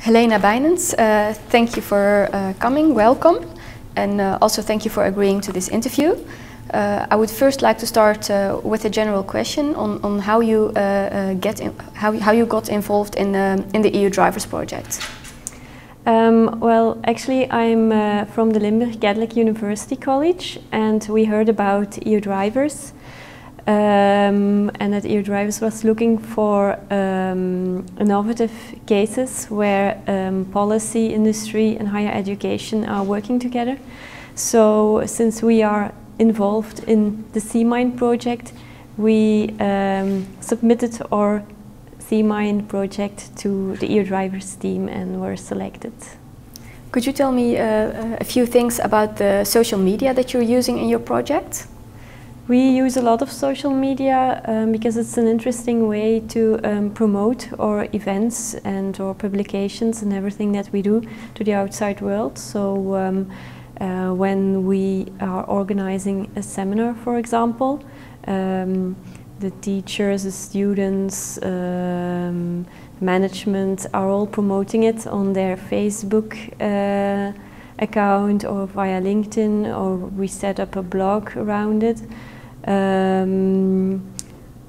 Helena Bijnens, thank you for coming, welcome, and also thank you for agreeing to this interview. I would first like to start with a general question on how you how you got involved in the EU Drivers project. Well, actually, I'm from the Limburg Catholic University College, and we heard about EU Drivers. And that EU Drivers was looking for innovative cases where policy, industry and higher education are working together. So since we are involved in the C-Mine project, we submitted our C-Mine project to the EU Drivers team and were selected. Could you tell me a few things about the social media that you're using in your project? We use a lot of social media because it's an interesting way to promote our events and our publications and everything that we do to the outside world. So when we are organizing a seminar, for example, the teachers, the students, management are all promoting it on their Facebook account or via LinkedIn, or we set up a blog around it.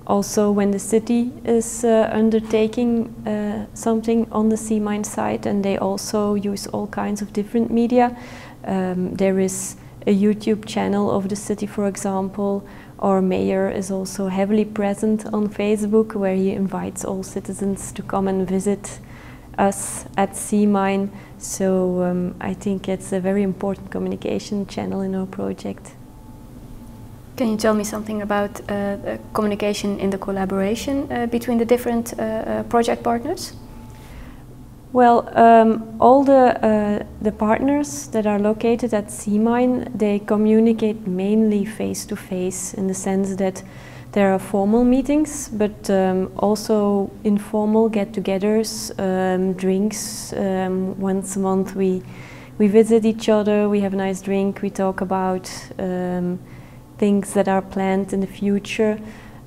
Also, when the city is undertaking something on the C-Mine site, and they also use all kinds of different media. There is a YouTube channel of the city, for example. Our mayor is also heavily present on Facebook, where he invites all citizens to come and visit us at C-Mine. So I think it's a very important communication channel in our project. Can you tell me something about communication in the collaboration between the different project partners? Well, all the partners that are located at C-Mine, they communicate mainly face-to-face, in the sense that there are formal meetings, but also informal get-togethers, drinks. Once a month we visit each other, we have a nice drink, we talk about things that are planned in the future,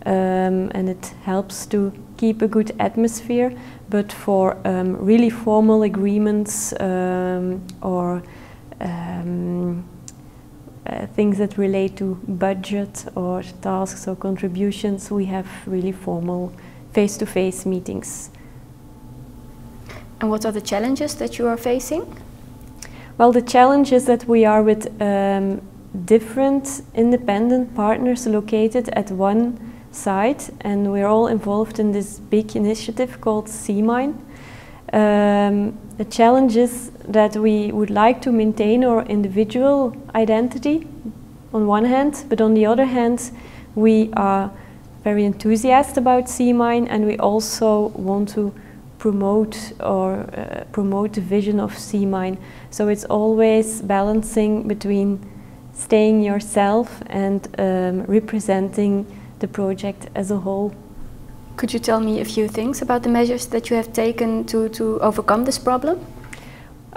and it helps to keep a good atmosphere. But for really formal agreements or things that relate to budget or tasks or contributions, we have really formal face-to-face meetings. And what are the challenges that you are facing? Well, the challenge is that we are with different independent partners located at one site, and we're all involved in this big initiative called C-Mine. The challenge is that we would like to maintain our individual identity on one hand, but on the other hand we are very enthusiastic about C-Mine, and we also want to promote the vision of C-Mine. So it's always balancing between staying yourself and representing the project as a whole. Could you tell me a few things about the measures that you have taken to overcome this problem?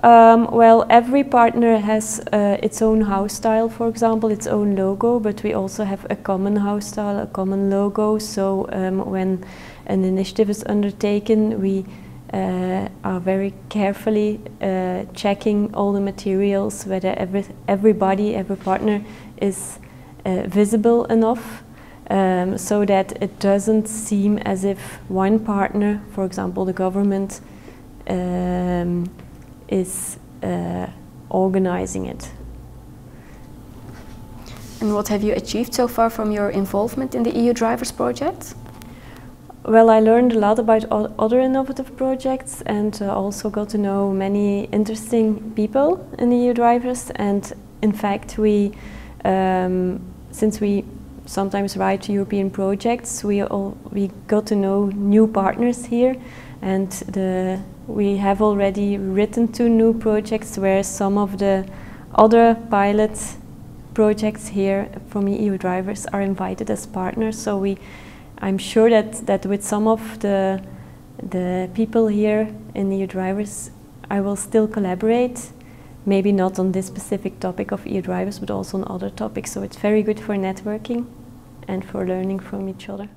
Well, every partner has its own house style, for example, its own logo, but we also have a common house style, a common logo. So when an initiative is undertaken, we are very carefully checking all the materials, whether every partner is visible enough, so that it doesn't seem as if one partner, for example the government, is organizing it. And what have you achieved so far from your involvement in the EU Drivers project? Well, I learned a lot about other innovative projects, and also got to know many interesting people in the EU Drivers. And in fact, since we sometimes write European projects, we got to know new partners here, and we have already written 2 new projects where some of the other pilot projects here from EU Drivers are invited as partners. So I'm sure that with some of the people here in EU Drivers, I will still collaborate. Maybe not on this specific topic of EU Drivers, but also on other topics. So it's very good for networking and for learning from each other.